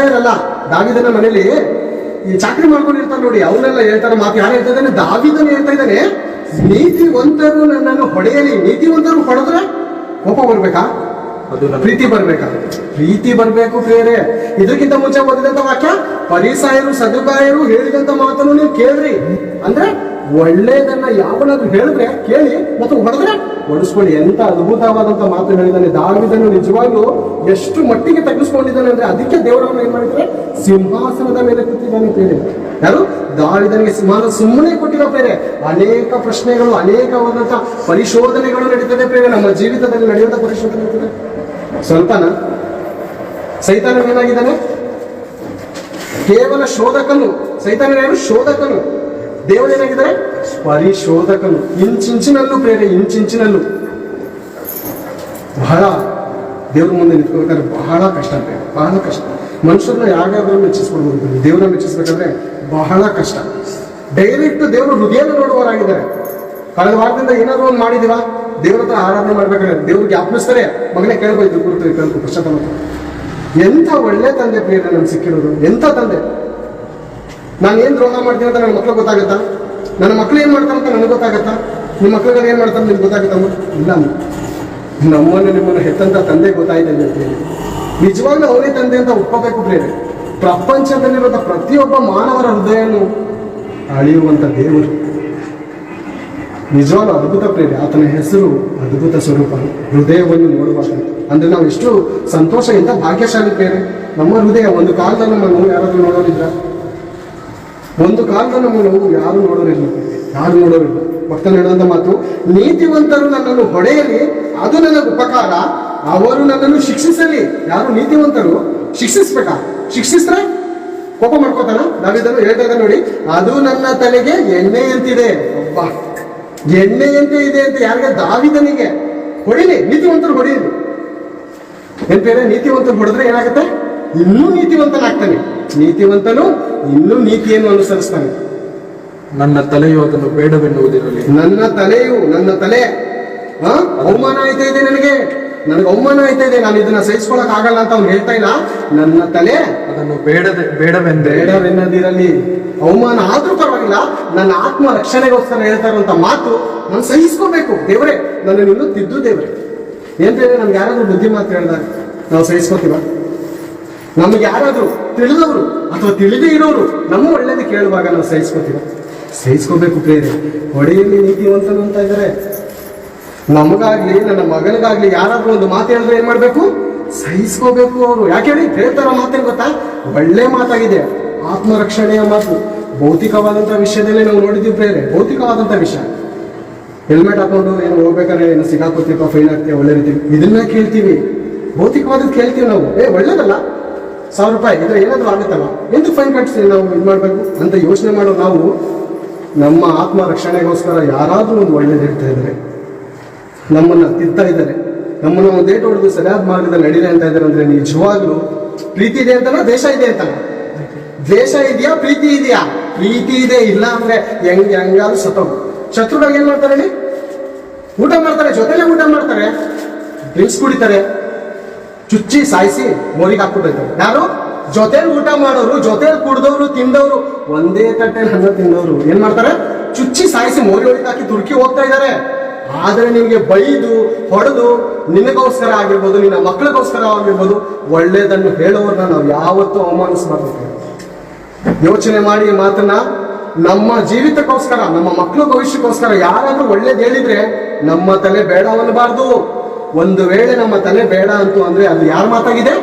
ಪರಿಸಾಯರಲ್ಲ. ದಾವಿದನ ಮನೇಲಿ ಈ ಚಾಕರಿ ಮಾಡ್ಕೊಂಡಿರ್ತಾರೆ ನೋಡಿ, ಅವನ್ನೆಲ್ಲ ಹೇಳ್ತಾರೆ ಮಾತು. ಯಾರು ಹೇಳ್ತಾ ಇದ್ದಾನೆ? ದಾವಿದನು ಹೇಳ್ತಾ ಇದ್ದಾನೆ, ನೀತಿವಂತರು ನನ್ನನ್ನು ಹೊಡೆಯಲಿ. ನೀತಿವಂತರು ಹೊಡೆದ್ರೆ ಕೋಪ ಬರ್ಬೇಕಾ? ಪ್ರೀತಿ ಬರ್ಬೇಕಾ? ಪ್ರೀತಿ ಬರ್ಬೇಕು ಪ್ರಿಯರೇ. ಇದಕ್ಕಿಂತ ಮುಂಚೆ ಓದಿದಂತ ವಾಕ್ಯ, ಪರಿಸಾಯರು ಸದುಕಾಯರು ಹೇಳಿದಂತ ಮಾತನ್ನು ನೀವು ಕೇಳ್ರಿ. ಅಂದ್ರೆ ಒಳ್ಳೇದನ್ನ ಯಾವನಾದ್ರೂ ಹೇಳಿದ್ರೆ ಕೇಳಿ, ಮತ್ತು ಹೊಡೆದ್ರೆ ಹೊಡಿಸ್ಕೊಳ್ಳಿ. ಎಂತ ಅದ್ಭುತವಾದಂತ ಮಾತು ಹೇಳಿದ್ದಾನೆ ದಾವಿದನು. ನಿಜವಾಗ್ಲೂ ಎಷ್ಟು ಮಟ್ಟಿಗೆ ತಗ್ಗಿಸ್ಕೊಂಡಿದ್ದಾನೆ ಅಂದ್ರೆ, ಅದಕ್ಕೆ ದೇವರನ್ನು ಏನ್ ಮಾಡಿದ್ರೆ ಸಿಂಹಾಸನದ ಮೇಲೆ ಕೂತಿದ್ದಾನೆ ಬೇರೆ. ಯಾರು? ದಾವಿದನಿಗೆ ಸಿಂಹಾಸನ ಸುಮ್ಮನೆ ಕೊಟ್ಟಿರೋ ಬೇರೆ. ಅನೇಕ ಪ್ರಶ್ನೆಗಳು, ಅನೇಕವಾದಂತ ಪರಿಶೋಧನೆಗಳು ನಡೀತದೆ ಬೇರೆ. ನಮ್ಮ ಜೀವಿತದಲ್ಲಿ ನಡೆಯುವಂತ ಪರಿಶೋಧನೆ ಇರ್ತದೆ. ಸ್ವಲ್ಪನ ಸೈತಾನ ಏನಾಗಿದ್ದಾನೆ? ಕೇವಲ ಶೋಧಕನು. ಸೈತಾನ ಶೋಧಕನು. ದೇವರೇನಾಗಿದ್ದಾರೆ? ಪರಿಶೋಧಕನು. ಇಂಚಿಂಚಿನಲ್ಲೂ ಪ್ರೇರೆ, ಇಂಚಿಂಚಿನಲ್ಲೂ. ಬಹಳ ದೇವ್ರ ಮುಂದೆ ನಿಂತ್ಕೋಬೇಕಾದ್ರೆ ಬಹಳ ಕಷ್ಟ ಬೇರೆ, ಬಹಳ ಕಷ್ಟ. ಮನುಷ್ಯರನ್ನ ಯಾವ್ಯಾವ ಮೆಚ್ಚಿಸ್ಕೊಳ್ಬಹುದು, ದೇವ್ರನ್ನ ಮೆಚ್ಚಿಸ್ಬೇಕಾದ್ರೆ ಬಹಳ ಕಷ್ಟ. ಡೈರೆಕ್ಟ್ ದೇವರು ಹೃದಯನ ನೋಡುವವರಾಗಿದ್ದಾರೆ. ಕಳೆದ ವಾರದಿಂದ ಏನಾದ್ರು ಒಂದು ಮಾಡಿದೀವ, ದೇವ್ರ ಹತ್ರ ಆರಾಧನೆ ಮಾಡ್ಬೇಕಾದ್ರೆ ದೇವ್ರಿಗೆ ಜ್ಞಾಪನಿಸ್ತಾರೆ, ಮಗನೇ ಕೇಳ್ಬೋದು ಕುರ್ತೀವಿ ಕೇಳ್ಕೊ ಪಶ್ಚಾತ್ತಾಪ. ಎಂಥ ಒಳ್ಳೆ ತಂದೆ ಪ್ರಿಯರೇ ನಮ್ಗೆ ಸಿಕ್ಕಿರೋದು. ಎಂಥ ತಂದೆ. ನಾನು ಏನ್ ದ್ರೋಹ ಮಾಡ್ತೀನಿ ಅಂತ ನನ್ನ ಮಕ್ಳು ಗೊತ್ತಾಗತ್ತಾ? ನನ್ನ ಮಕ್ಳು ಏನ್ ಮಾಡ್ತಾರಂತ ನನಗೆ ಗೊತ್ತಾಗತ್ತಾ? ನಿಮ್ಮ ಮಕ್ಳುಗಳು ಏನ್ ಮಾಡ್ತಾರೆ ನಿಮ್ಗೆ ಗೊತ್ತಾಗತ್ತಮ್ಮ? ಇಲ್ಲ. ನಮ್ಮನ್ನು ನಿಮ್ಮನ್ನು ಹೆತ್ತಂತ ತಂದೆ ಗೊತ್ತಾಯ್ತಾ ಇದೆ ಪ್ರಿಯರೇ. ನಿಜವಾಗ್ಲೂ ಅವನೇ ತಂದೆ ಅಂತ ಒಪ್ಪಬೇಕು ಪ್ರಿಯರೇ. ಪ್ರಪಂಚದಲ್ಲಿರುವಂತ ಪ್ರತಿಯೊಬ್ಬ ಮಾನವರ ಹೃದಯವನ್ನು ಅಳಿಯುವಂತ ದೇವರು ನಿಜವಾಗ್ಲೂ ಅದ್ಭುತ ಪ್ರೇರೆ. ಆತನ ಹೆಸರು ಅದ್ಭುತ ಸ್ವರೂಪ. ಹೃದಯವನ್ನು ನೋಡುವಾಗ ಅಂದ್ರೆ ನಾವು ಎಷ್ಟು ಸಂತೋಷ, ಎಂತ ಭಾಗ್ಯಶಾಲಿ ಪ್ರೇರೆ. ನಮ್ಮ ಹೃದಯ ಒಂದು ಕಾಲದಲ್ಲಿ ನಮ್ಮನ್ನು ಯಾರಾದ್ರೂ ನೋಡೋರಿದ್ರ? ಒಂದು ಕಾಲದ ನಮ್ಮನ್ನು ಯಾರು ನೋಡೋರಿಲ್ಲ, ಯಾರು ನೋಡೋರಿಲ್ಲ. ಭಕ್ತನು ಹೇಳುವಂತ ಮಾತು, ನೀತಿವಂತರು ನನ್ನನ್ನು ಹೊಡೆಯಲಿ, ಅದು ನನಗೆ ಉಪಕಾರ. ಅವರು ನನ್ನನ್ನು ಶಿಕ್ಷಿಸಲಿ. ಯಾರು? ನೀತಿವಂತರು. ಶಿಕ್ಷಿಸ್ಬೇಕಾ? ಶಿಕ್ಷಿಸ್ರೆ ಕೋಪ ಮಾಡ್ಕೋತಾನ? ನಾವಿದನ್ನು ಹೇಳ್ತಾ ಇದ್ದ ನೋಡಿ, ಅದು ನನ್ನ ತಲೆಗೆ ಎಣ್ಣೆ ಅಂತಿದೆ. ಒಬ್ಬ ಎಣ್ಣೆಯಂತೆ ಇದೆ ಅಂತ ಯಾರಿಗೆ? ದಾವಿದನಿಗೆ. ಹೊಡಿಲಿ, ನೀತಿವಂತರು ಹೊಡಿಲಿ. ಏನ್ ಬೇರೆ? ನೀತಿವಂತರು ಹೊಡೆದ್ರೆ ಏನಾಗುತ್ತೆ? ಇನ್ನೂ ನೀತಿವಂತನಾಗ್ತಾನೆ. ನೀತಿವಂತನು ಇನ್ನೂ ನೀತಿಯನ್ನು ಅನುಸರಿಸ್ತಾನೆ. ನನ್ನ ತಲೆಯು ಅದನ್ನು ಬೇಡವೆನ್ನುವುದಿರಲಿ. ನನ್ನ ತಲೆಯು, ನನ್ನ ತಲೆ ಅವಮಾನ ಆಯ್ತಾ ಇದೆ, ನನಗೆ ಅವಮಾನ ಆಯ್ತಾ ಇದೆ, ನಾನು ಇದನ್ನ ಸಹಿಸ್ಕೊಳಕ್ ಆಗಲ್ಲ ಅಂತ ಅವ್ನು ಹೇಳ್ತಾ ಇಲ್ಲ. ನನ್ನ ತಲೆ ಅದನ್ನು ಬೇಡವೆನ್ನದಿರಲಿ. ಅವಮಾನ ಆದ್ರೂ ಪರವಾಗಿಲ್ಲ, ನನ್ನ ಆತ್ಮ ರಕ್ಷಣೆಗೋಸ್ಕರ ಹೇಳ್ತಾ ಇರುವಂತ ಮಾತು ನಾನು ಸಹಿಸ್ಕೋಬೇಕು. ದೇವರೇ ನನ್ನ ಇನ್ನೂ ತಿದ್ದು ದೇವರೇ. ಏನ್ ಬೇರೆ? ನಮ್ಗೆ ಯಾರಾದ್ರೂ ಬುದ್ಧಿ ಮಾತು ಹೇಳಿದಾಗ ನಾವು ಸಹಿಸ್ಕೋತೀವ? ನಮ್ಗೆ ಯಾರಾದ್ರೂ ತಿಳಿದವರು ಅಥವಾ ತಿಳಿದೇ ಇರೋರು ನಮ್ಮ ಒಳ್ಳೇದು ಕೇಳುವಾಗ ನಾವು ಸಹಿಸ್ಕೋತೀವ? ಸಹಿಸ್ಕೋಬೇಕು ಪ್ರೇರೆ. ಹೊಡೆಯಲ್ಲಿ ನೀತಿವಂತನು ಅಂತ ಇದ್ದಾರೆ. ನಮಗಾಗ್ಲಿ ನನ್ನ ಮಗನಿಗಾಗ್ಲಿ ಯಾರಾದ್ರೂ ಒಂದು ಮಾತು ಹೇಳಿದ್ರೆ ಏನ್ ಮಾಡ್ಬೇಕು? ಸಹಿಸ್ಕೋಬೇಕು. ಅವರು ಯಾಕೆ ಹೇಳಿ ಹೇಳ್ತಾರ ಮಾತೇನು ಗೊತ್ತಾ? ಒಳ್ಳೆ ಮಾತಾಗಿದೆ, ಆತ್ಮರಕ್ಷಣೆಯ ಮಾತು. ಭೌತಿಕವಾದಂತಹ ವಿಷಯದಲ್ಲೇ ನಾವು ನೋಡಿದ್ದೀವಿ ಪ್ರೇರೆ. ಭೌತಿಕವಾದಂತಹ ವಿಷಯ, ಹೆಲ್ಮೆಟ್ ಹಾಕೊಂಡು ಏನು ಹೋಗ್ಬೇಕಾದ್ರೆ ಏನು ಸಿಗಾಕೋತೀಪ, ಫೈನ್ ಆಗ್ತೀವಿ, ಒಳ್ಳೆ ರೀತಿ ಇದನ್ನ ಕೇಳ್ತೀವಿ. ಭೌತಿಕವಾದದ್ದು ಕೇಳ್ತೀವಿ ನಾವು. ಒಳ್ಳೇದಲ್ಲ, 1000 ರೂಪಾಯಿ ಇದ್ರೆ ಏನಾದ್ರೂ ಆಗುತ್ತಲ್ಲ, ಎಂದು ಫೈನ್ ಕಟ್ತೀವಿ ನಾವು, ಇದು ಮಾಡ್ಬೇಕು ಅಂತ ಯೋಚನೆ ಮಾಡೋ ನಾವು ನಮ್ಮ ಆತ್ಮ ರಕ್ಷಣೆಗೋಸ್ಕರ ಯಾರಾದ್ರೂ ಒಂದು ಒಳ್ಳೇದು ಹೇಳ್ತಾ ಇದ್ದಾರೆ, ನಮ್ಮನ್ನ ತಿರ್ತಾ ಇದ್ದಾರೆ, ನಮ್ಮನ್ನ ಒಂದು ಏಟು ಹೊಡೆದು ಸರಿಯಾದ ಮಾರ್ಗದಲ್ಲಿ ನಡೀಲಿ ಅಂತ ಇದ್ದಾರೆ ಅಂದ್ರೆ ನಿಜವಾಗ್ಲೂ ಪ್ರೀತಿ ಇದೆ ಅಂತಲ್ಲ, ದ್ವೇಷ ಇದೆ ಅಂತಲ್ಲ? ದ್ವೇಷ ಇದೆಯಾ? ಪ್ರೀತಿ ಇದೆಯಾ? ಪ್ರೀತಿ ಇದೆ. ಇಲ್ಲ ಅಂದ್ರೆ ಹೆಂಗಾದ್ರೂ ಸತ್ತೋಗು. ಶತ್ರುಗಳು ಏನ್ ಮಾಡ್ತಾರೆ ಹೇಳಿ? ಊಟ ಮಾಡ್ತಾರೆ, ಜೊತೆಲೆ ಊಟ ಮಾಡ್ತಾರೆ, ಡ್ರಿಂಕ್ಸ್ ಕುಡಿತಾರೆ, ಚುಚ್ಚಿ ಸಾಯಿಸಿ ಮೋರಿಗೆ ಹಾಕ್ಬಿಟ್ಟಿರ್ತಾರೆ. ಯಾರು? ಜೊತೆಲಿ ಊಟ ಮಾಡೋರು, ಜೊತೆಲಿ ಕುಡ್ದವ್ರು, ತಿಂದವ್ರು, ಒಂದೇ ತಟ್ಟೆಲಿ ಹಣ್ಣು ತಿಂದವ್ರು ಏನ್ ಮಾಡ್ತಾರೆ? ಚುಚ್ಚಿ ಸಾಯಿಸಿ ಮೋರಿ ಒಳಗೆ ಹಾಕಿ ತುರ್ಕಿ ಹೋಗ್ತಾ ಇದ್ದಾರೆ. ಆದ್ರೆ ನಿಮ್ಗೆ ಬೈದು ಹೊಡೆದು, ನಿನಗೋಸ್ಕರ ಆಗಿರ್ಬೋದು, ನಿನ್ನ ಮಕ್ಕಳಿಗೋಸ್ಕರ ಆಗಿರ್ಬೋದು, ಒಳ್ಳೇದನ್ನು ಹೇಳೋರ್ನ ನಾವು ಯಾವತ್ತೂ ಅವಮಾನಿಸಬಾರ್ದು. ಯೋಚನೆ ಮಾಡಿ ಈ ಮಾತನ್ನ. ನಮ್ಮ ಜೀವಿತಕ್ಕೋಸ್ಕರ, ನಮ್ಮ ಮಕ್ಕಳ ಭವಿಷ್ಯಕ್ಕೋಸ್ಕರ ಯಾರಾದ್ರೂ ಒಳ್ಳೇದು ಹೇಳಿದ್ರೆ ನಮ್ಮ ತಲೆ ಬೇಡ ಅನ್ನಬಾರ್ದು. ಒಂದು ವೇಳೆ ನಮ್ಮ ತಲೆ ಬೇಡ ಅಂತು ಅಂದ್ರೆ ಅದು ಯಾರ ಮಾತಾಗಿದೆ?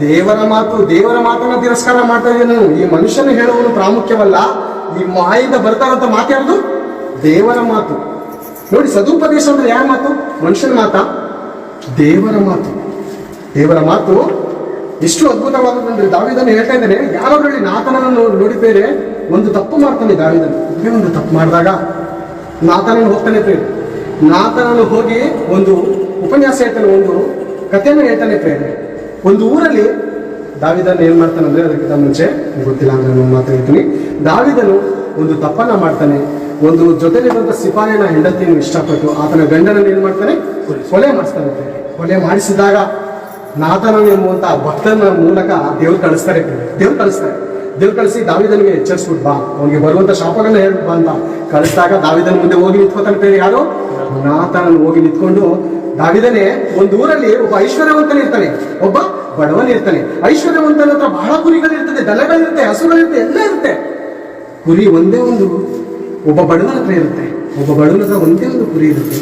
ದೇವರ ಮಾತು. ದೇವರ ಮಾತನ್ನ ತಿರಸ್ಕಾರ ಮಾಡ್ತಾ ಇದ್ದೀನಿ. ಈ ಮನುಷ್ಯನ ಹೇಳುವನು ಪ್ರಾಮುಖ್ಯವಲ್ಲ, ಈ ಮಾಯಿಂದ ಬರ್ತಾರಂತ ಮಾತಾಡೋದು ದೇವರ ಮಾತು. ನೋಡಿ, ಸದುಪದೇಶ ಅಂದ್ರೆ ಯಾರ ಮಾತು? ಮನುಷ್ಯನ ಮಾತಾ? ದೇವರ ಮಾತು. ದೇವರ ಮಾತು ಎಷ್ಟು ಅದ್ಭುತವಾದಂದ್ರೆ ದಾವಿದನು ಹೇಳ್ತಾ ಇದ್ದಾನೆ. ಯಾರಾದ್ರೂ ಹೇಳಿ ನಾತನನ್ನು ನೋಡಿ ಬೇರೆ ಒಂದು ತಪ್ಪು ಮಾಡ್ತಾನೆ ದಾವಿದನು. ಒಂದು ತಪ್ಪು ಮಾಡಿದಾಗ ನಾತನನ್ನು ಹೋಗ್ತಾನೆ ಪ್ರೇರೆ. ನಾತನನ್ನು ಹೋಗಿ ಒಂದು ಉಪನ್ಯಾಸ ಹೇಳ್ತಾನೆ, ಒಂದು ಕಥೆಯನ್ನು ಹೇಳ್ತಾನೆ ಪ್ರೇರೆ. ಒಂದು ಊರಲ್ಲಿ ದಾವಿದನು ಏನ್ ಮಾಡ್ತಾನೆ ಅಂದ್ರೆ, ಅದಕ್ಕಿಂತ ಮುಂಚೆ ಗೊತ್ತಿಲ್ಲ ಅಂದ್ರೆ ನಾನು ಮಾತಾಡ್ತೀನಿ. ದಾವಿದನು ಒಂದು ತಪ್ಪನ್ನ ಮಾಡ್ತಾನೆ. ಒಂದು ಜೊತೆಲಿರುವಂತ ಸಿಪಾಯಿನ ಹೆಂಡತಿಯನ್ನು ಇಷ್ಟಪಟ್ಟು ಆತನ ಗಂಡನನ್ನು ಏನ್ ಮಾಡ್ತಾನೆ? ಕೊಲೆ ಮಾಡಿಸ್ತಾನೆ. ಕೊಲೆ ಮಾಡಿಸಿದಾಗ ನಾತನ ಎಂಬುವಂತ ಭಕ್ತನ ಮೂಲಕ ದೇವ್ರು ಕಳಿಸ್ತಾರೆ. ದೇವ್ರು ಕಳಿಸಿ ದಾವಿದನಿಗೆ ಎಚ್ಚರಿಸ್ಬಿಟ್ಟು ಬಾ, ಅವನಿಗೆ ಬರುವಂತ ಶಾಪಗಳನ್ನ ಹೇಳ್ಬಿಟ್ಟು ಬಾ ಅಂತ ಕಳಿಸಿದಾಗ ದಾವಿದನ ಮುಂದೆ ಹೋಗಿ ನಿಂತ್ಕೋತಾನೆ. ಬೇರೆ ಯಾರು? ನಾತನನ್ನು ಹೋಗಿ ನಿಂತ್ಕೊಂಡು, ದಾವಿದನೇ, ಒಂದು ಊರಲ್ಲಿ ಒಬ್ಬ ಐಶ್ವರ್ಯವಂತನ ಇರ್ತಾನೆ, ಒಬ್ಬ ಬಡವನ ಇರ್ತಾನೆ. ಐಶ್ವರ್ಯವಂತನ ಹತ್ರ ಬಹಳ ಕುರಿಗಳಿರ್ತದೆ, ದನಗಳಿರುತ್ತೆ, ಹಸುಗಳಿರುತ್ತೆ, ಎಲ್ಲ ಇರುತ್ತೆ. ಕುರಿ ಒಂದೇ ಒಂದು ಒಬ್ಬ ಬಡವನ ಹತ್ರ ಇರುತ್ತೆ, ಒಬ್ಬ ಬಡವನ ಹತ್ರ ಒಂದೇ ಒಂದು ಕುರಿ ಇರುತ್ತೆ.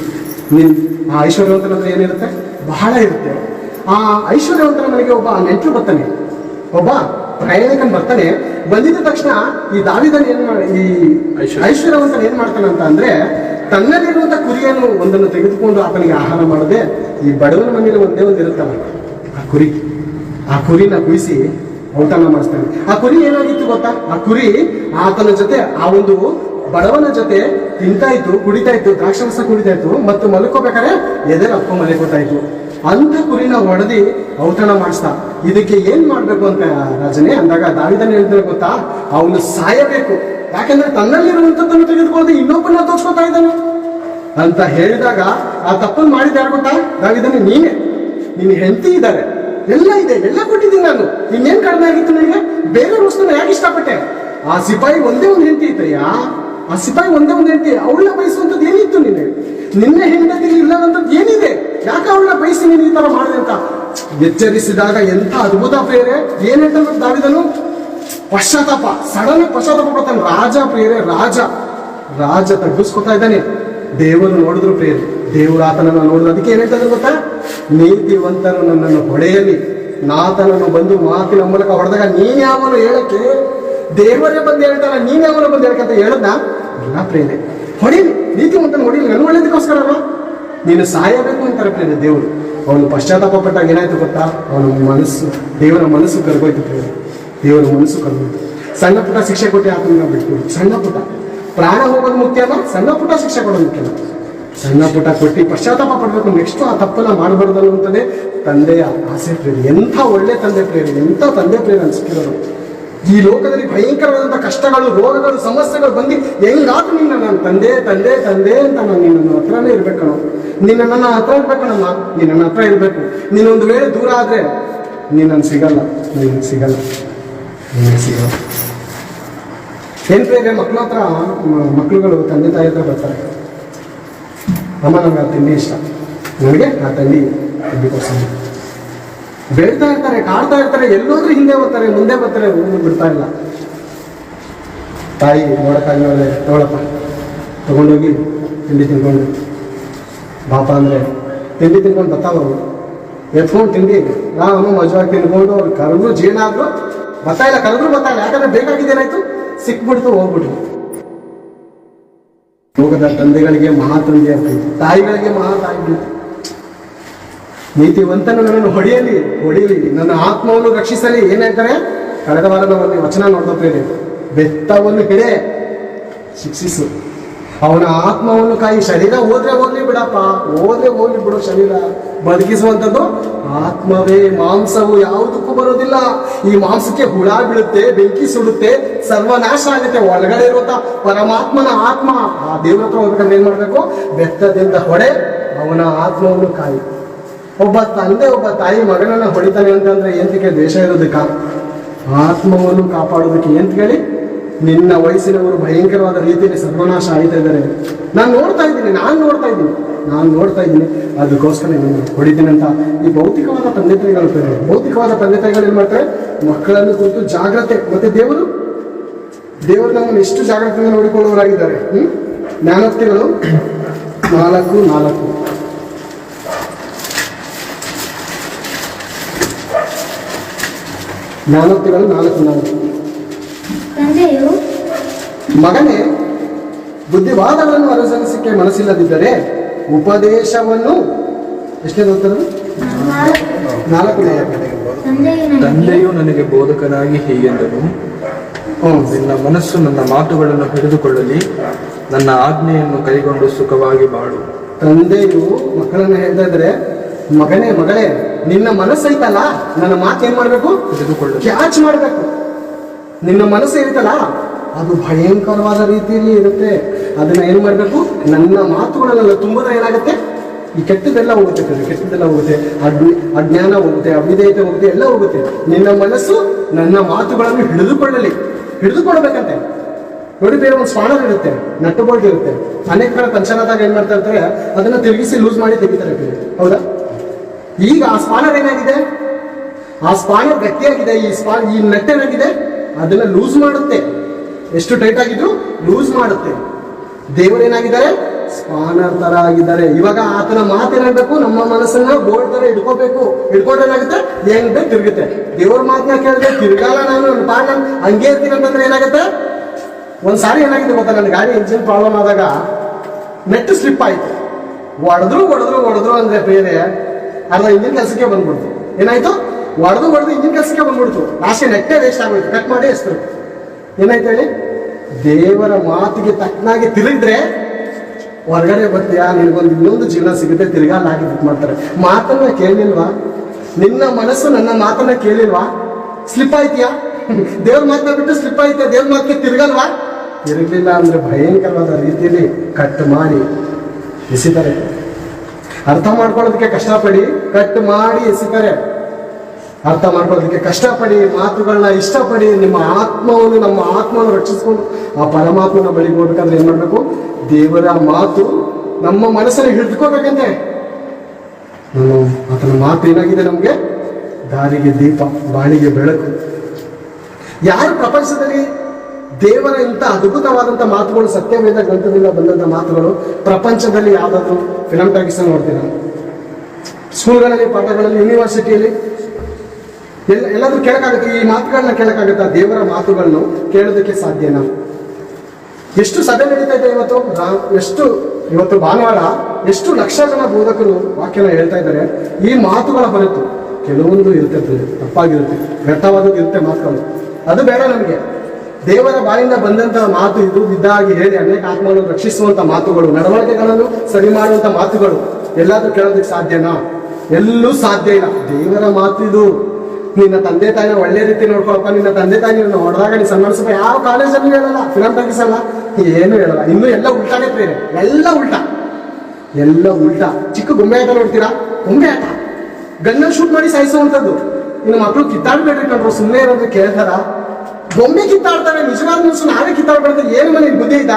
ಆ ಐಶ್ವರ್ಯವಂತನ ಹತ್ರ ಏನಿರುತ್ತೆ? ಬಹಳ ಇರುತ್ತೆ. ಆ ಐಶ್ವರ್ಯವಂತನ ಮನೆಗೆ ಒಬ್ಬ ನೆಂಟರು ಬರ್ತಾನೆ, ಒಬ್ಬ ಪ್ರಯಾಣಿಕನ್ ಬರ್ತಾನೆ. ಬಂದಿದ್ದ ತಕ್ಷಣ ಈ ದಾವಿದನ್ ಈ ಐಶ್ವರ್ಯವಂತನ ಏನ್ ಮಾಡ್ತಾನೆ ಅಂತ ಅಂದ್ರೆ, ತನ್ನಲ್ಲಿರುವಂತ ಕುರಿಯನ್ನು ಒಂದನ್ನು ತೆಗೆದುಕೊಂಡು ಆತನಿಗೆ ಆಹಾರ ಮಾಡದೆ, ಈ ಬಡವನ ಮನೆಯಲ್ಲಿ ಒಂದೇ ಒಂದು ಇರುತ್ತಲ್ಲ ಆ ಕುರಿನ ಕುಯಿಸಿ ಔತಣ ಮಾಡಿಸ್ತಾನೆ. ಆ ಕುರಿ ಏನಾಗಿತ್ತು ಗೊತ್ತಾ? ಆ ಕುರಿ ಆತನ ಜೊತೆ, ಆ ಒಂದು ಬಡವನ ಜೊತೆ ತಿಂತಾ ಇತ್ತು, ಕುಡಿತಾ ಇತ್ತು, ದ್ರಾಕ್ಷಾರಸ ಕುಡಿತಾ ಇತ್ತು, ಮತ್ತು ಮಲ್ಕೋಬೇಕಾದ್ರೆ ಎದೆ ಅಪ್ಪ ಮಲ್ಕೋತಾ ಇತ್ತು. ಅಂತ ಕುರಿನ ಹೊಡೆದಿ ಔತಣ ಮಾಡಿಸ್ತಾ. ಇದಕ್ಕೆ ಏನ್ ಮಾಡ್ಬೇಕು ಅಂತ ರಾಜನೇ ಅಂದಾಗ ದಾವಿದನ ಹೇಳ್ತಾರೆ ಗೊತ್ತಾ? ಅವನು ಸಾಯಬೇಕು, ಯಾಕಂದ್ರೆ ತನ್ನಲ್ಲಿರುವಂತದ್ದನ್ನು ತೆಗೆದುಕೊಳ್ಳದೆ ಇನ್ನೊಬ್ಬನ ತೋರ್ಸ್ಕೊತಾ ಇದ್ದಾನೆ ಅಂತ ಹೇಳಿದಾಗ, ಆ ತಪ್ಪನ್ನು ಮಾಡಿದ ಯಾರು ಗೊತ್ತಾ? ದಾವಿದನೇ, ನೀನೇ. ನಿನ್ನ ಹೆಂಡತಿ ಇದ್ದಾರೆ, ಎಲ್ಲ ಇದೆ, ಎಲ್ಲ ಕೊಟ್ಟಿದ್ದೀನಿ ನಾನು, ಇನ್ನೇನ್ ಕಡಿಮೆ ಆಗಿತ್ತು ನನಗೆ? ಬೇರೆ ವಸ್ತುನ ಯಾಕೆ ಇಷ್ಟಪಟ್ಟೆ? ಆ ಸಿಪಾಯಿ ಒಂದೇ ಒಂದು ಹೆಂಡತಿ ಇತ್ತಯ್ಯ, ಆ ಸಿಪಾಯಿ ಒಂದೇ ಒಂದು ಹೆಂಡತಿ, ಅವಳನ್ನ ಬಯಸುವಂಥದ್ದು ಏನಿತ್ತು? ನಿನ್ನ ಹೆಂಡತಿ ಇಲ್ಲದಂಥದ್ದು ಏನಿದೆ? ಯಾಕೆ ಅವಳನ್ನ ಬಯಸಿ ನೀನು ಈ ತರ ಮಾಡಿದೆ ಅಂತ ಎಚ್ಚರಿಸಿದಾಗ, ಎಂಥ ಅದ್ಭುತ ಪ್ರೇರೆ! ಏನ್ ಹೇಳ್ತಾನೆ ದಾವಿದನು? ಪಶ್ಚಾತ್ತಾಪ, ಸಡನ್ ಪಶ್ಚಾತ್ತಾಪ ಪಡ್ತಾನೆ. ರಾಜ ತಗ್ಗಿಸ್ಕೊತಾ ಇದ್ದಾನೆ. ದೇವರು ನೋಡಿದ್ರು ಪ್ರೇರೆ, ದೇವರು ಆತನನ್ನ ನೋಡಿದ್ರು. ಅದಕ್ಕೆ ಏನ್ ಹೇಳ್ತಾರೆ ಗೊತ್ತಾ? ನೀತಿವಂತನು ನನ್ನನ್ನು ಹೊಡೆಯಲಿ, ನಾತನನ್ನು ಬಂದು ಮಾತಿನ ಮೂಲಕ ಹೊಡೆದಾಗ ನೀನ್ ಯಾವನು ಹೇಳಕ್ಕೆ? ದೇವರೇ ಬಂದು ಹೇಳ್ತಾರ, ನೀನ್ ಯಾವನು ಬಂದು ಹೇಳಕ್ಕೆ ಅಂತ ಹೇಳದ್ನ? ಇಲ್ಲ ಪ್ರೇರೆ, ಹೊಡಿಲಿ, ನೀತಿವಂತನ ಹೊಡಿಲಿ, ನನ್ನ ಒಳ್ಳೇದಕ್ಕೋಸ್ಕರ ಅಲ್ವಾ? ನೀನು ಸಾಯಬೇಕು ಅಂತಾರೆ ಪ್ರೇರೆ ದೇವರು. ಅವನು ಪಶ್ಚಾತ್ತಾಪ ಪಟ್ಟಾಗ ಏನಾಯ್ತು ಗೊತ್ತಾ? ಅವನ ಮನಸ್ಸು, ದೇವರ ಮನಸ್ಸು ಕರ್ಗೋಯ್ತು ಪ್ರೇರೆ, ದೇವರ ಮನಸ್ಸು ಕರ್ಗೋಯ್ತು. ಸಣ್ಣ ಪುಟ್ಟ ಶಿಕ್ಷೆ ಕೊಟ್ಟು ಆತನ ಬಿಟ್ಕೊಡು. ಸಣ್ಣ ಪುಟ್ಟ ಪ್ರಾಣ ಹೋಗೋದು ಮುಖ್ಯ ಅಲ್ಲ, ಸಣ್ಣ ಪುಟ್ಟ ಶಿಕ್ಷೆ ಕೊಡೋದು ಮುಖ್ಯ ಅಲ್ಲ. ಸಣ್ಣ ಪುಟ್ಟ ಕೊಟ್ಟು ಪಶ್ಚಾತ್ತಾಪ ಪಡ್ಬೇಕು, ನೆಕ್ಸ್ಟ್ ಆ ತಪ್ಪನ್ನ ಮಾಡಬಾರ್ದು ಅನ್ನುವಂಥದ್ದೇ ತಂದೆಯ ಆಸೆ ಪ್ರೇರೆ. ಎಂಥ ಒಳ್ಳೆ ತಂದೆ ಪ್ರೇರೆ, ಎಂಥ ತಂದೆ ಪ್ರೇರೆ ಅನ್ಸ್ತಿರೋರು. ಈ ಲೋಕದಲ್ಲಿ ಭಯಂಕರವಾದಂಥ ಕಷ್ಟಗಳು, ರೋಗಗಳು, ಸಮಸ್ಯೆಗಳು ಬಂದು ಹೆಂಗಾತು ನಿನ್ನ ನಾನು ತಂದೆ ತಂದೆ ತಂದೆ ಅಂತ ನಾನು ನಿನ್ನ ಹತ್ರನೇ ಇರ್ಬೇಕಣ್ಣ, ನನ್ನ ಹತ್ರ ಇರ್ಬೇಕಣ್ಣಮ್ಮ, ನೀನು ನನ್ನ ಹತ್ರ ಇರಬೇಕು. ನೀನೊಂದು ವೇಳೆ ದೂರ ಆದ್ರೆ ನೀನು ಸಿಗಲ್ಲ. ಏನ್ ಪ್ರೇರೆ? ಮಕ್ಕಳ ಹತ್ರ, ಮಕ್ಕಳುಗಳು ತಂದೆ ತಾಯಿ ಹತ್ರ ಬರ್ತಾರೆ, ಅಮ್ಮ ನಮ್ಗೆ ಆ ತಿಂಡಿ ಇಷ್ಟ, ನನಗೆ ಆ ತಿಂಡಿ ಕೊಡ್ಸೋದು ಬೇಡ್ತಾ ಇರ್ತಾರೆ, ಕಾಡ್ತಾ ಇರ್ತಾರೆ, ಎಲ್ಲೋದ್ರೂ ಹಿಂದೆ ಬರ್ತಾರೆ, ಮುಂದೆ ಬರ್ತಾರೆ, ಬಿಡ್ತಾ ಇಲ್ಲ. ತಾಯಿ ನೋಡಕ್ಕಾಗಿ ತಗೊಳಪ್ಪ, ತಗೊಂಡೋಗಿ ತಿಂಡಿ ತಿನ್ಕೊಂಡು ಬಾಪ ಅಂದ್ರೆ ತಿಂಡಿ ತಿನ್ಕೊಂಡು ಬರ್ತಾವ. ಎತ್ಕೊಂಡು ತಿಂಡಿ ನಾವು ಮಜವಾಗಿ ತಿನ್ಕೊಂಡು ಅವ್ರು ಕರೆದ್ರು ಜೀರ್ಣ ಆದ್ರು ಬರ್ತಾ ಇಲ್ಲ, ಯಾಕಂದ್ರೆ ಬೇಕಾಗಿದ್ದೇನಾಯ್ತು, ಸಿಕ್ಬಿಡ್ತು, ಹೋಗ್ಬಿಟ್ರು. ಲೋಕದ ತಂದೆಗಳಿಗೆ ಮಹಾ ತಂದೆ ಆಗ್ತೈತಿ, ತಾಯಿಗಳಿಗೆ ಮಹಾ ತಾಯಿ ಬಿಡ್ತು. ನೀತಿವಂತನು ನನ್ನನ್ನು ಹೊಡೆಯಲಿ, ನನ್ನ ಆತ್ಮವನ್ನು ರಕ್ಷಿಸಲಿ. ಏನ್ ಹೇಳ್ತಾರೆ? ಕಳೆದ ವಾರ ನಾವು ವಚನ ನೋಡ್ತಾ ಬೆತ್ತವನ್ನು ಹಿಡೆ ಶಿಕ್ಷಿಸು, ಅವನ ಆತ್ಮವನ್ನು ಕಾಯಿ. ಶರೀರ ಹೋಗ್ಲಿ ಬಿಡಪ್ಪ, ಹೋಗ್ಲಿ ಬಿಡು. ಶರೀರ ಬದುಕಿಸುವಂಥದ್ದು ಆತ್ಮವೇ. ಮಾಂಸವು ಯಾವುದಕ್ಕೂ ಬರೋದಿಲ್ಲ. ಈ ಮಾಂಸಕ್ಕೆ ಹುಳ ಬೀಳುತ್ತೆ, ಬೆಂಕಿ ಸುಡುತ್ತೆ, ಸರ್ವನಾಶ ಆಗುತ್ತೆ. ಒಳಗಡೆ ಇರುವಂತ ಪರಮಾತ್ಮನ ಆತ್ಮ, ಆ ದೇವ್ರ ಹತ್ರ ಹೋಗ್ಬೇಕಂದ್ರೆ ಏನ್ ಮಾಡ್ಬೇಕು? ಬೆತ್ತದಿಂದ ಹೊಡೆ, ಅವನ ಆತ್ಮವನ್ನು ಕಾಯಿ. ಒಬ್ಬ ತಂದೆ ಒಬ್ಬ ತಾಯಿ ಮಗನನ್ನ ಹೊಡಿತಾನೆ ಅಂತಂದ್ರೆ ಏಂತಕ್ಕೆ? ದ್ವೇಷ ಇರೋದಕ್ಕ? ಆತ್ಮವನ್ನು ಕಾಪಾಡೋದಕ್ಕೆ. ಏನ್ ಹೇಳಿ? ನಿನ್ನ ವಯಸ್ಸಿನವರು ಭಯಂಕರವಾದ ರೀತಿಯಲ್ಲಿ ಸರ್ವನಾಶ ಆಯ್ತಾ ಇದ್ದಾರೆ. ನಾನು ನೋಡ್ತಾ ಇದ್ದೀನಿ, ಅದಕ್ಕೋಸ್ಕರ ನಾನು ಹೊಡಿತೀನಿ ಅಂತ ಈ ಭೌತಿಕವಾದ ತಂದೆ ತಾಯಿಗಳು ಏನ್ ಮಾಡ್ತಾರೆ? ಮಕ್ಕಳನ್ನು ಕುರಿತು ಜಾಗ್ರತೆ. ಮತ್ತೆ ದೇವರು ನಮ್ಮನ್ನು ಎಷ್ಟು ಜಾಗ್ರತೆಯಿಂದ ನೋಡಿಕೊಳ್ಳುವವರಾಗಿದ್ದಾರೆ. ಜ್ಞಾನೋಕ್ತಿಗಳು 4:4. ಜ್ಞಾನೋಕ್ತಿಗಳು 4:4. ಮಗನೇ, ಬುದ್ಧಿವಾದಗಳನ್ನು ಅನುಸರಿಸಕ್ಕೆ ಮನಸ್ಸಿಲ್ಲದಿದ್ದರೆ ಉಪದೇಶವನ್ನು ಎಷ್ಟೇ ಓದ್ತಾರೆ? 4:4. ತಂದೆಯು ನನಗೆ ಬೋಧಕನಾಗಿ ಹೀಗೆಂದನು, ನಿನ್ನ ಮನಸ್ಸು ನನ್ನ ಮಾತುಗಳನ್ನು ಹಿಡಿದುಕೊಳ್ಳಲಿ, ನನ್ನ ಆಜ್ಞೆಯನ್ನು ಕೈಗೊಂಡು ಸುಖವಾಗಿ ಬಾಳು. ತಂದೆಯು ಮಕ್ಕಳನ್ನ ಹೇಳ್ತಾ ಇದ್ರೆ, ಮಗಳೇ ನಿನ್ನ ಮನಸ್ಸೈತಲ್ಲ, ನನ್ನ ಮಾತು ಏನ್ ಮಾಡ್ಬೇಕು? ಹಿಡಿದುಕೊಳ್ಳು, ಕ್ಯಾಚ್ ಮಾಡ್ಬೇಕು. ನಿನ್ನ ಮನಸ್ಸು ಇರುತ್ತಲ್ಲ, ಅದು ಭಯಂಕರವಾದ ರೀತಿಯಲ್ಲಿ ಇರುತ್ತೆ. ಅದನ್ನ ಏನ್ ಮಾಡ್ಬೇಕು? ನನ್ನ ಮಾತುಗಳನ್ನೆಲ್ಲ ತುಂಬಿದ್ರೆ ಏನಾಗುತ್ತೆ? ಈ ಕೆಟ್ಟದೆಲ್ಲ ಹೋಗುತ್ತೆ ಕಣ್ರಿ, ಕೆಟ್ಟದೆಲ್ಲ ಹೋಗುತ್ತೆ, ಅಜ್ಞಾನ ಹೋಗುತ್ತೆ, ಅವಿಧೇಯತೆ ಹೋಗುತ್ತೆ, ಎಲ್ಲ ಹೋಗುತ್ತೆ. ನಿನ್ನ ಮನಸ್ಸು ನನ್ನ ಮಾತುಗಳನ್ನು ಹಿಡಿದುಕೊಳ್ಬೇಕಂತೆ. ನೋಡಿ, ಬೇರೆ ಒಂದು ಸ್ಪಾನರ್ ಇರುತ್ತೆ, ನಟ್ಟು ಬೋಲ್ಟ್ ಇರುತ್ತೆ. ಅನೇಕ ಕಡೆ ಪಂಚರಾದಾಗ ಏನ್ ಮಾಡ್ತಾ ಇರ್ತಾರೆ, ಅದನ್ನ ತಿರುಗಿಸಿ ಲೂಸ್ ಮಾಡಿ ತೆಗಿತಾರೆ, ಹೌದಾ? ಈಗ ಆ ಸ್ಪಾನರ್ ಏನಾಗಿದೆ, ಆ ಸ್ಪಾನರ್ ಗಟ್ಟಿಯಾಗಿದೆ, ಈ ನಟ್ ಏನಾಗಿದೆ, ಅದನ್ನ ಲೂಸ್ ಮಾಡುತ್ತೆ. ಎಷ್ಟು ಟೈಟ್ ಆಗಿದ್ರು ಲೂಸ್ ಮಾಡುತ್ತೆ. ದೇವರೇನಾಗಿದ್ದಾರೆ, ಸ್ಪಾನರ್ ತರ ಆಗಿದ್ದಾರೆ. ಇವಾಗ ಆತನ ಮಾತೇನಾಗಬೇಕು, ನಮ್ಮ ಮನಸ್ಸನ್ನ ಬೋಲ್ಟ್ ತರ ಹಿಡ್ಕೊಂಡ್ರೆ ಏನಾಗುತ್ತೆ, ಹೆಂಗ್ ಬೇಕು ತಿರುಗುತ್ತೆ. ದೇವ್ರ ಮಾತನ್ನ ಕೇಳಿದ್ರೆ ತಿರ್ಗಾಲ, ನಾನು ನನ್ನ ಪಾಠ ಹಂಗೆ ಇರ್ತೀನಿ ಅಂತಂದ್ರೆ ಏನಾಗುತ್ತೆ. ಒಂದ್ಸಾರಿ ಏನಾಗಿದೆ ಗೊತ್ತಾ, ನನ್ನ ಗಾಡಿ ಇಂಜಿನ್ ಪ್ರಾಬ್ಲಮ್ ಆದಾಗ ನೆಟ್ ಸ್ಲಿಪ್ ಆಯ್ತು. ಹೊಡೆದ್ರು ಅಂದ್ರೆ ಬೇರೆ ಅರ್ಧ ಇಂಜಿನ್ ಕೆಲಸಕ್ಕೆ ಬಂದ್ಬಿಡ್ತು. ಏನಾಯ್ತು, ಹೊಡೆದು ಇಂಜಿನ್ ಕೆಲಸಕ್ಕೆ ಬಂದ್ಬಿಡ್ತು. ಲಾಸ್ಟ್ ನೆಟ್ಟೇ ವೇಸ್ಟ್ ಆಗೋಯ್ತು, ಕಟ್ ಮಾಡಿ ಎಷ್ಟು. ಏನಾಯ್ತು ಹೇಳಿ, ದೇವರ ಮಾತಿಗೆ ತಕ್ಕನಾಗಿ ತಿರುಗಿದ್ರೆ ಹೊರಗಡೆ ಬರ್ತೀಯಾ, ನಿನಗೊಂದು ಇನ್ನೊಂದು ಜೀವನ ಸಿಗುತ್ತೆ, ತಿರ್ಗಾಲ ಆಗಿ ಬಿಟ್ಟು ಮಾಡ್ತಾರೆ. ಮಾತನ್ನ ಕೇಳಿಲ್ವಾ, ನಿನ್ನ ಮನಸ್ಸು ನನ್ನ ಮಾತನ್ನ ಕೇಳಿಲ್ವಾ, ಸ್ಲಿಪ್ ಆಯ್ತೀಯಾ? ದೇವ್ರ ಮಾತನ್ನ ಬಿಟ್ಟು ಸ್ಲಿಪ್ ಆಯ್ತಾ, ದೇವ್ರ ಮಾತಿಗೆ ತಿರ್ಗಲ್ವಾ? ತಿರುಗಲಿಲ್ಲ ಅಂದ್ರೆ ಭಯಂಕರವಾದ ರೀತಿಯಲ್ಲಿ ಕಟ್ ಮಾಡಿ ಎಸಿತಾರೆ. ಅರ್ಥ ಮಾಡ್ಕೊಳ್ಳೋದಕ್ಕೆ ಕಷ್ಟಪಡಿ, ಕಟ್ ಮಾಡಿ ಎಸಿತಾರೆ. ಅರ್ಥ ಮಾಡ್ಕೊಳ್ಳೋದಕ್ಕೆ ಕಷ್ಟಪಡಿ, ಮಾತುಗಳನ್ನ ಇಷ್ಟಪಡಿ, ನಮ್ಮ ಆತ್ಮವನ್ನು ರಕ್ಷಿಸ್ಕೊಂಡು ಆ ಪರಮಾತ್ಮನ ಬಳಿಗೆ ಹೋಗ್ಬೇಕಂದ್ರೆ ಏನ್ ಮಾಡ್ಬೇಕು, ದೇವರ ಮಾತು ನಮ್ಮ ಮನಸ್ಸಲ್ಲಿ ಹಿಡಿದುಕೋಬೇಕಂತೆ. ಆತನ ಮಾತು ಏನಾಗಿದೆ, ನಮ್ಗೆ ದಾರಿಗೆ ದೀಪ, ಬಾಳಿಗೆ ಬೆಳಕು. ಯಾರು ಪ್ರಪಂಚದಲ್ಲಿ ದೇವರ ಇಂಥ ಅದ್ಭುತವಾದಂಥ ಮಾತುಗಳು, ಸತ್ಯವೇದ ಗ್ರಂಥದಿಂದ ಬಂದಂಥ ಮಾತುಗಳು ಪ್ರಪಂಚದಲ್ಲಿ ಯಾವ್ದಾದ್ರು ಫಿಲಂ ಟಾಕೀಸ್ ನೋಡ್ತೀರ, ಸ್ಕೂಲ್ಗಳಲ್ಲಿ, ಪಾಠಗಳಲ್ಲಿ, ಯೂನಿವರ್ಸಿಟಿಯಲ್ಲಿ ಎಲ್ಲಾದ್ರೂ ಕೇಳಕ್ಕಾಗುತ್ತೆ? ಈ ಮಾತುಗಳನ್ನ ಕೇಳಕ್ಕಾಗುತ್ತಾ? ದೇವರ ಮಾತುಗಳನ್ನು ಕೇಳೋದಕ್ಕೆ ಸಾಧ್ಯನಾ? ಎಷ್ಟು ಸಭೆ ನಡೀತಾ ಇದೆ ಇವತ್ತು ಭಾನುವಾರ ಎಷ್ಟು ಲಕ್ಷ ಜನ ಬೋಧಕರು ವಾಕ್ಯನ ಹೇಳ್ತಾ ಇದ್ದಾರೆ. ಈ ಮಾತುಗಳ ಹೊರತು ಕೆಲವೊಂದು ಇರ್ತದೆ, ತಪ್ಪಾಗಿರುತ್ತೆ, ವ್ಯರ್ಥವಾದದ್ದು ಇರುತ್ತೆ ಮಾತುಗಳು. ಅದು ಬೇಡ ನಮಗೆ. ದೇವರ ಬಾಯಿಂದ ಬಂದಂತ ಮಾತು ಇದು ಇದ್ದಾಗಿ ಹೇಳಿ ಅನೇಕ ಆತ್ಮಗಳನ್ನು ರಕ್ಷಿಸುವಂತ ಮಾತುಗಳು, ನಡವಳಿಕೆಗಳನ್ನು ಸರಿ ಮಾಡುವಂತ ಮಾತುಗಳು ಎಲ್ಲಾದ್ರೂ ಕೇಳೋದಕ್ಕೆ ಸಾಧ್ಯನಾ? ಎಲ್ಲೂ ಸಾಧ್ಯ ಇಲ್ಲ. ದೇವರ ಮಾತು ಇದು. ನಿನ್ನ ತಂದೆ ತಾಯಿನ ಒಳ್ಳೆ ರೀತಿ ನೋಡ್ಕೊಳಪ್ಪ, ನಿನ್ನ ತಂದೆ ತಾಯಿ ನಿನ್ನ ಹೊಡೆದಾಗ ನೀನು ಸನ್ಮಾನಿಸಪ್ಪ, ಯಾವ ಕಾಲೇಜಲ್ಲಿ ಹೇಳಲ್ಲ, ಫಿಲಂ ಟಾಕೀಸಲ್ಲ, ಏನು ಹೇಳಲ್ಲ. ಇನ್ನು ಎಲ್ಲ ಉಲ್ಟಾನೇ ಪ್ರೇರೆ, ಎಲ್ಲ ಉಲ್ಟಾ. ಚಿಕ್ಕ ಗೊಂಬೆ ಆಟ ನೋಡ್ತೀರಾ, ಗೊಂಬೆ ಆಟ ಗನ್ನಲ್ಲಿ ಶೂಟ್ ಮಾಡಿ ಸಾಯಿಸುವಂಥದ್ದು. ಇನ್ನು ಮಕ್ಕಳು ಕಿತ್ತಾಡ್ಬೇಡ್ರಿ ಕಂಡ್ರು, ಸುಮ್ಮನೆ ಇರೋದು ಕೇಳ್ತಾರ. ಗೊಂಬೆ ಕಿತ್ತಾಡ್ತಾರೆ, ನಿಜವಾದ ಮನಸ್ಸು ನಾವೇ ಕಿತ್ತಾಡ್ಬಾರ್ದು. ಏನು ಮನೆಗೆ ಬುದ್ಧಿ ಇದ್ದ?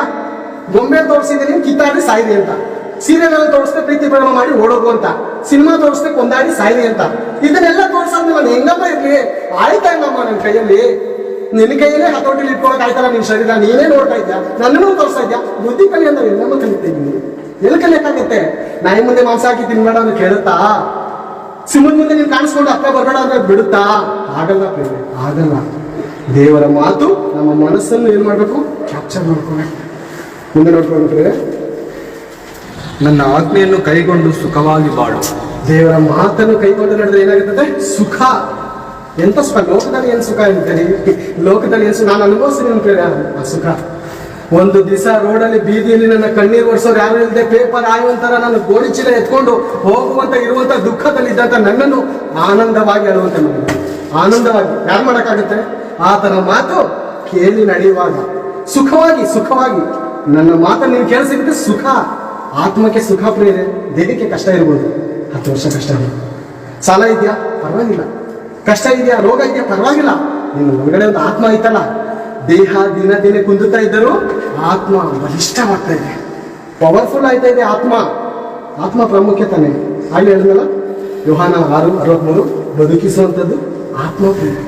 ಗೊಂಬೆ ತೋರಿಸಿದ್ರೆ ನೀವು ಕಿತ್ತಾಡಿ ಸಾಯಿರಿ ಅಂತ, ಸೀರಿಯಲ್ ಎಲ್ಲ ತೋರಿಸ್ತೆ ಪ್ರೀತಿ ಪ್ರೇಮ ಮಾಡಿ ಓಡೋದು ಅಂತ, ಸಿನಿಮಾ ತೋರಿಸ್ತೆ ಕೊಂದಾಡಿ ಸಾಯಿರಿ ಅಂತ. ಇದನ್ನೆಲ್ಲ ತೋರ್ಸಾದ್ಮೇಲೆ ನಾನು ಹೆಂಗಮ್ಮ ಇರ್ಲಿ? ಆಯ್ತಾ ಇಲ್ಲಮ್ಮ ನನ್ನ ಕೈಯಲ್ಲಿ, ನಿನ್ನ ಕೈಯಲ್ಲೇ ಹತೋಟಿಲಿ ಇಟ್ಕೊಳಕ್ ಆಯ್ತಲ್ಲ ನಿನ್ ಶರೀರ, ನೀನೇ ನೋಡ್ತಾ ಇದ್ಯಾ, ನನ್ನನ್ನು ತೋರಿಸ್ತಾ ಇದ್ಯಾ. ಬುದ್ಧಿ ಕಲಿ ಅಂದ್ರೆ ಎಲ್ಲಮ್ಮ ಕಲಿತಾ ಇದ್ದೀನಿ, ಎಲ್ಲಿ ಕಲಿಯಕ್ಕಾಗತ್ತೆ? ನಾಯಿ ಮುಂದೆ ಮಾಂಸ ಹಾಕಿ ತಿನ್ಬೇಡ ಅಂದ್ರೆ ಕೇಳುತ್ತಾ? ಸಿಂಹದ ಮುಂದೆ ನೀನು ಕಾಣಿಸ್ಕೊಂಡು ಅಕ್ಕ ಬರಬೇಡ ಅಂದ್ರೆ ಬಿಡುತ್ತಾ? ಆಗಲ್ಲ ಪ್ರೇಮೆ, ಆಗಲ್ಲ. ದೇವರ ಮಾತು ನಮ್ಮ ಮನಸ್ಸನ್ನು ಏನ್ ಮಾಡ್ಬೇಕು, ಕ್ಯಾಪ್ಚರ್ ಮಾಡ್ಕೋಬೇಕು. ಮುಂದೆ ನೋಡ್ಕೊಂಡ್ರೆ, ನನ್ನ ಆಜ್ಞೆಯನ್ನು ಕೈಗೊಂಡು ಸುಖವಾಗಿ ಬಾಳು. ದೇವರ ಮಾತನ್ನು ಕೈಗೊಂಡು ನಡೆದ್ರೆ ಏನಾಗುತ್ತದೆ? ಸುಖ. ಎಂತ ಸುಖ? ಲೋಕದಲ್ಲಿ ಏನ್ ಸುಖ ಇರ್ತೇನೆ, ಲೋಕದಲ್ಲಿ ಏನ್ ಸುಖ ನಾನು ಅನುಭವಿಸ್ತೀನಿ ಅಂತೇಳಿ ಆ ಸುಖ. ಒಂದು ದಿವಸ ರೋಡಲ್ಲಿ ಬೀದಿಯಲ್ಲಿ ನನ್ನ ಕಣ್ಣೀರು ಒರೆಸೋರು ಯಾರು ಇಲ್ಲದೆ, ಪೇಪರ್ ಆಯುವಂತರ ನನ್ನ ಗೋಣಿ ಚೀಲ ಎತ್ಕೊಂಡು ಹೋಗುವಂತ ಇರುವಂತ ದುಃಖದಲ್ಲಿದ್ದಂತ ನನ್ನನ್ನು ಆನಂದವಾಗಿ ಅಳುವಂತ ಆನಂದವಾಗಿ ಯಾರು ಮಾಡಕ್ಕಾಗುತ್ತೆ? ಆತನ ಮಾತು ಕೇಳಿ ನಡೆಯುವಾಗ ಸುಖವಾಗಿ ನನ್ನ ಮಾತನ್ನು ನೀವು ಕೇಳಿಸಿದ್ರೆ ಸುಖ. ಆತ್ಮಕ್ಕೆ ಸುಖ ಪ್ರೇರೆ, ದೇಹಕ್ಕೆ ಕಷ್ಟ ಇರ್ಬೋದು. 10 ವರ್ಷ ಕಷ್ಟ ಇದೆ, ಸಾಲ ಇದೆಯಾ ಪರವಾಗಿಲ್ಲ, ಕಷ್ಟ ಇದೆಯಾ, ರೋಗ ಇದೆಯಾ ಪರವಾಗಿಲ್ಲ. ನೀನು ಹೊರಗಡೆ ಒಂದು ಆತ್ಮ ಐತಲ್ಲ, ದೇಹ ದಿನ ಕುಂದುತ್ತಾ ಇದ್ದರೂ ಆತ್ಮ ಬಲಿಷ್ಠವಾಗ್ತಾ ಇದೆ, ಪವರ್ಫುಲ್ ಆಯ್ತಾ ಇದೆ ಆತ್ಮ ಪ್ರಾಮುಖ್ಯ ತಾನೆ. ಹಾಗೆ ಹೇಳಿದ್ನಲ್ಲ ಯೋಹಾನ 6:63, ಬದುಕಿಸುವಂಥದ್ದು ಆತ್ಮ ಪ್ರೇರೆ.